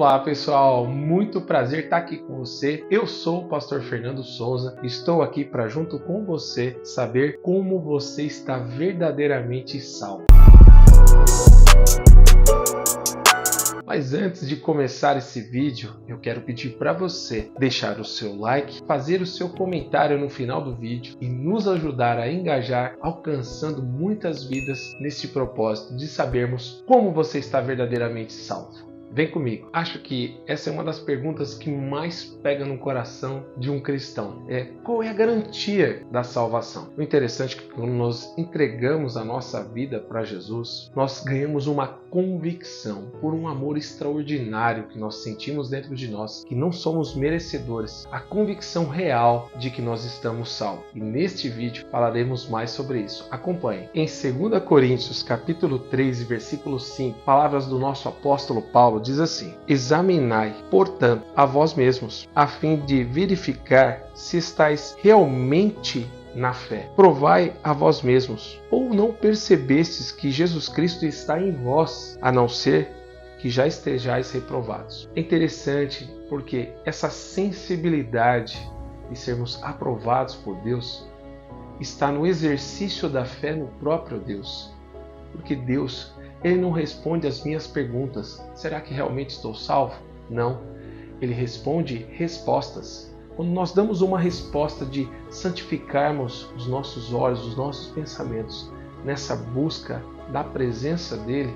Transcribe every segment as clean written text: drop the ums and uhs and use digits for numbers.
Olá pessoal, muito prazer estar aqui com você. Eu sou o pastor Fernando Souza e estou aqui para junto com você saber como você está verdadeiramente salvo. Mas antes de começar esse vídeo, eu quero pedir para você deixar o seu like, fazer o seu comentário no final do vídeo e nos ajudar a engajar, alcançando muitas vidas nesse propósito de sabermos como você está verdadeiramente salvo. Vem comigo. Acho que essa é uma das perguntas que mais pega no coração de um cristão. Qual é a garantia da salvação? O interessante é que quando nós entregamos a nossa vida para Jesus, nós ganhamos uma convicção por um amor extraordinário que nós sentimos dentro de nós, que não somos merecedores. A convicção real de que nós estamos salvos. E neste vídeo falaremos mais sobre isso. Acompanhe. Em 2 Coríntios, capítulo 3, versículo 5, palavras do nosso apóstolo Paulo diz assim: examinai, portanto, a vós mesmos, a fim de verificar se estáis realmente na fé. Provai a vós mesmos, ou não percebestes que Jesus Cristo está em vós, a não ser que já estejais reprovados. É interessante porque essa sensibilidade de sermos aprovados por Deus está no exercício da fé no próprio Deus. Porque Deus, Ele não responde às minhas perguntas. Será que realmente estou salvo? Não. Ele responde respostas. Quando nós damos uma resposta de santificarmos os nossos olhos, os nossos pensamentos, nessa busca da presença dEle,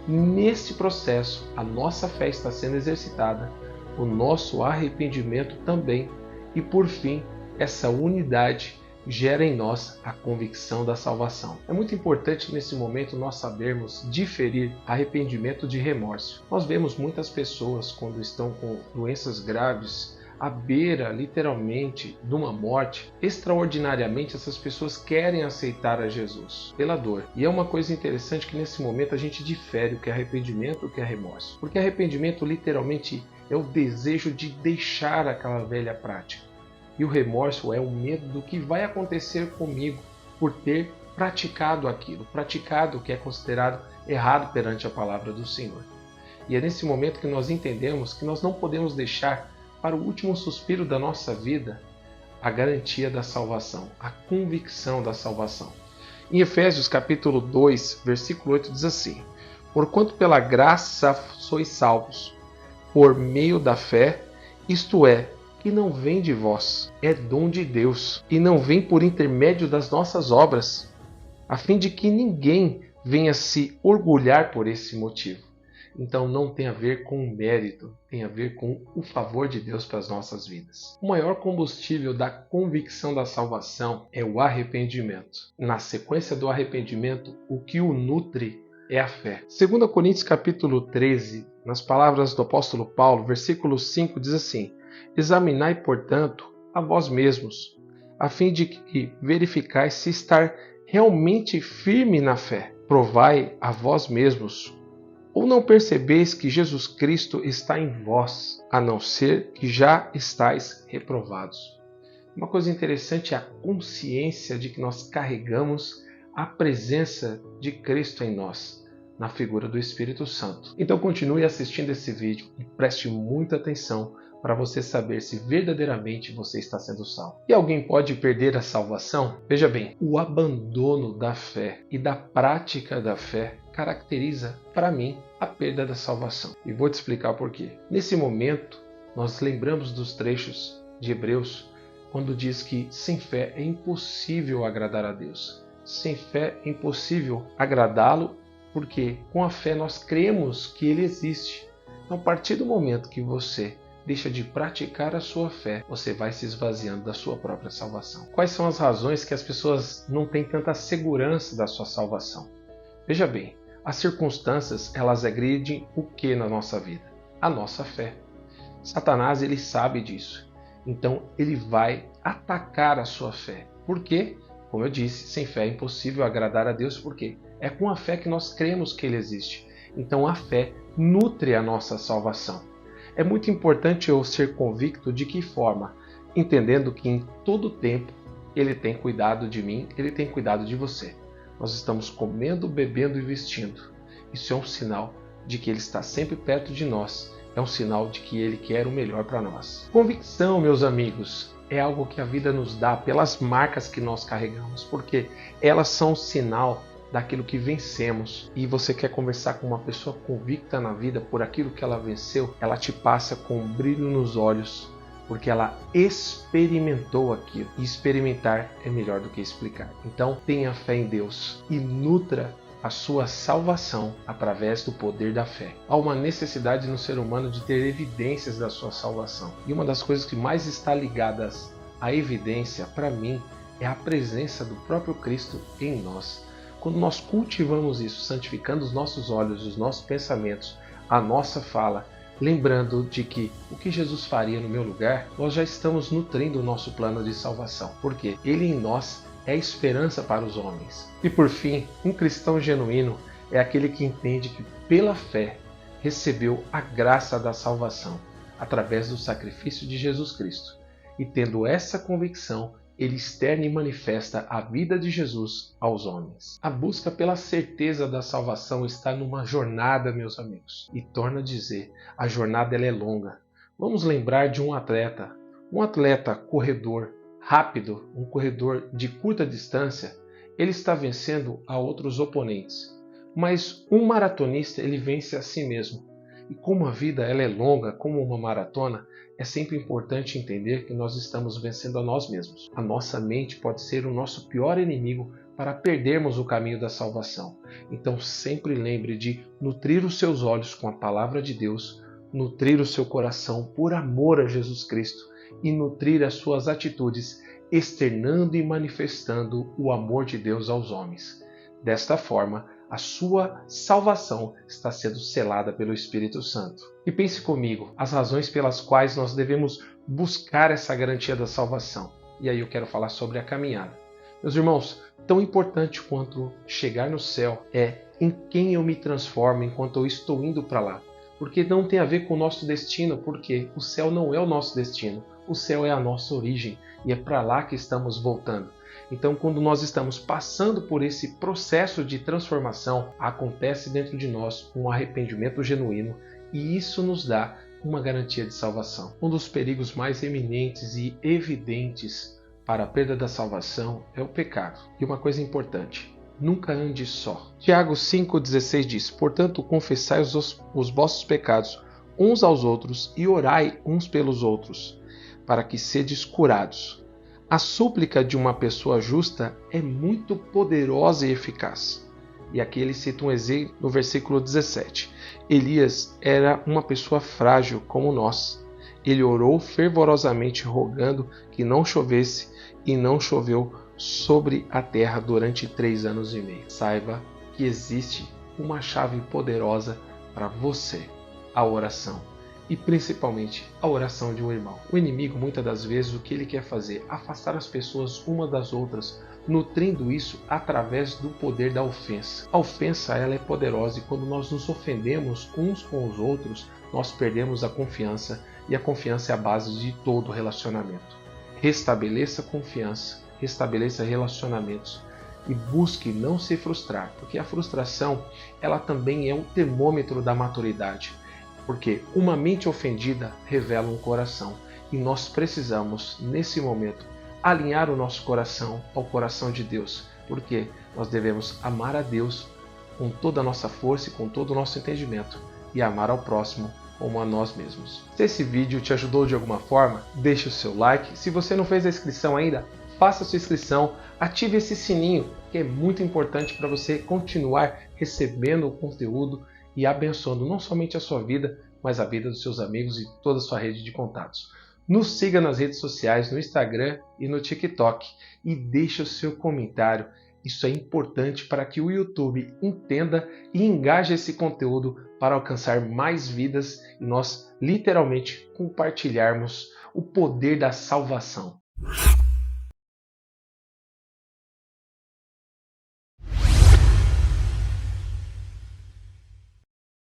nesse processo a nossa fé está sendo exercitada, o nosso arrependimento também, e por fim, essa unidade gera em nós a convicção da salvação. É muito importante nesse momento nós sabermos diferir arrependimento de remorso. Nós vemos muitas pessoas quando estão com doenças graves, à beira, literalmente, de uma morte. Extraordinariamente, essas pessoas querem aceitar a Jesus pela dor. E é uma coisa interessante que nesse momento a gente difere o que é arrependimento e o que é remorso. Porque arrependimento literalmente é o desejo de deixar aquela velha prática. E o remorso é o medo do que vai acontecer comigo por ter praticado aquilo, praticado o que é considerado errado perante a palavra do Senhor. E é nesse momento que nós entendemos que nós não podemos deixar para o último suspiro da nossa vida a garantia da salvação, a convicção da salvação. Em Efésios capítulo 2, versículo 8 diz assim: porquanto pela graça sois salvos, por meio da fé, isto é, que não vem de vós, é dom de Deus, e não vem por intermédio das nossas obras, a fim de que ninguém venha se orgulhar por esse motivo. Então não tem a ver com o mérito, tem a ver com o favor de Deus para as nossas vidas. O maior combustível da convicção da salvação é o arrependimento. Na sequência do arrependimento, o que o nutre é a fé. 2 Coríntios capítulo 13, nas palavras do apóstolo Paulo, versículo 5 diz assim: examinai, portanto, a vós mesmos, a fim de que verificais se estar realmente firme na fé. Provai a vós mesmos, ou não percebeis que Jesus Cristo está em vós, a não ser que já estáis reprovados. Uma coisa interessante é a consciência de que nós carregamos a presença de Cristo em nós, na figura do Espírito Santo. Então continue assistindo esse vídeo e preste muita atenção para você saber se verdadeiramente você está sendo salvo. E alguém pode perder a salvação? Veja bem, o abandono da fé e da prática da fé caracteriza, para mim, a perda da salvação. E vou te explicar por quê. Nesse momento, nós lembramos dos trechos de Hebreus, quando diz que sem fé é impossível agradar a Deus. Sem fé é impossível agradá-lo, porque com a fé nós cremos que Ele existe. Então, a partir do momento que você deixa de praticar a sua fé, você vai se esvaziando da sua própria salvação. Quais são as razões que as pessoas não têm tanta segurança da sua salvação? Veja bem, as circunstâncias, elas agridem o que na nossa vida? A nossa fé. Satanás, ele sabe disso. Então, ele vai atacar a sua fé. Por quê? Como eu disse, sem fé é impossível agradar a Deus, porque é com a fé que nós cremos que Ele existe. Então, a fé nutre a nossa salvação. É muito importante eu ser convicto de que forma? Entendendo que em todo tempo Ele tem cuidado de mim, Ele tem cuidado de você. Nós estamos comendo, bebendo e vestindo. Isso é um sinal de que Ele está sempre perto de nós é um sinal de que Ele quer o melhor para nós. Convicção, meus amigos, é algo que a vida nos dá pelas marcas que nós carregamos, porque elas são um sinal daquilo que vencemos. E você quer conversar com uma pessoa convicta na vida por aquilo que ela venceu, ela te passa com um brilho nos olhos, porque ela experimentou aquilo. E experimentar é melhor do que explicar. Então tenha fé em Deus e nutra a sua salvação através do poder da fé. Há uma necessidade no ser humano de ter evidências da sua salvação. E uma das coisas que mais está ligadas à evidência, para mim, é a presença do próprio Cristo em nós. Quando nós cultivamos isso, santificando os nossos olhos, os nossos pensamentos, a nossa fala, lembrando de que o que Jesus faria no meu lugar, nós já estamos nutrindo o nosso plano de salvação. Porque Ele em nós é a esperança para os homens. E por fim, um cristão genuíno é aquele que entende que pela fé recebeu a graça da salvação através do sacrifício de Jesus Cristo. E tendo essa convicção, ele externa e manifesta a vida de Jesus aos homens. A busca pela certeza da salvação está numa jornada, meus amigos. E torna a dizer, a jornada ela é longa. Vamos lembrar de um atleta corredor, rápido, um corredor de curta distância, ele está vencendo a outros oponentes. Mas um maratonista, ele vence a si mesmo. E como a vida ela é longa, como uma maratona, é sempre importante entender que nós estamos vencendo a nós mesmos. A nossa mente pode ser o nosso pior inimigo para perdermos o caminho da salvação. Então sempre lembre de nutrir os seus olhos com a palavra de Deus, nutrir o seu coração por amor a Jesus Cristo, e nutrir as suas atitudes, externando e manifestando o amor de Deus aos homens. Desta forma, a sua salvação está sendo selada pelo Espírito Santo. E pense comigo, as razões pelas quais nós devemos buscar essa garantia da salvação. E aí eu quero falar sobre a caminhada. Meus irmãos, tão importante quanto chegar no céu é em quem eu me transformo enquanto eu estou indo para lá. Porque não tem a ver com o nosso destino, porque o céu não é o nosso destino. O céu é a nossa origem e é para lá que estamos voltando. Então, quando nós estamos passando por esse processo de transformação, acontece dentro de nós um arrependimento genuíno e isso nos dá uma garantia de salvação. Um dos perigos mais eminentes e evidentes para a perda da salvação é o pecado. E uma coisa importante, nunca ande só. Tiago 5,16 diz, portanto, confessai os vossos pecados uns aos outros e orai uns pelos outros, para que sedes curados. A súplica de uma pessoa justa é muito poderosa e eficaz. E aqui ele cita um exemplo no versículo 17. Elias era uma pessoa frágil como nós. Ele orou fervorosamente rogando que não chovesse e não choveu sobre a terra durante 3 anos e meio. Saiba que existe uma chave poderosa para você, a oração. E principalmente a oração de um irmão. O inimigo, muitas das vezes, o que ele quer fazer? Afastar as pessoas umas das outras, nutrindo isso através do poder da ofensa. A ofensa ela é poderosa e quando nós nos ofendemos uns com os outros, nós perdemos a confiança e a confiança é a base de todo relacionamento. Restabeleça confiança, restabeleça relacionamentos e busque não se frustrar, porque a frustração ela também é um termômetro da maturidade. Porque uma mente ofendida revela um coração e nós precisamos, nesse momento, alinhar o nosso coração ao coração de Deus, porque nós devemos amar a Deus com toda a nossa força e com todo o nosso entendimento e amar ao próximo como a nós mesmos. Se esse vídeo te ajudou de alguma forma, deixe o seu like. Se você não fez a inscrição ainda, faça a sua inscrição, ative esse sininho, que é muito importante para você continuar recebendo o conteúdo e abençoando não somente a sua vida, mas a vida dos seus amigos e toda a sua rede de contatos. Nos siga nas redes sociais, no Instagram e no TikTok e deixe o seu comentário. Isso é importante para que o YouTube entenda e engaje esse conteúdo para alcançar mais vidas e nós literalmente compartilharmos o poder da salvação.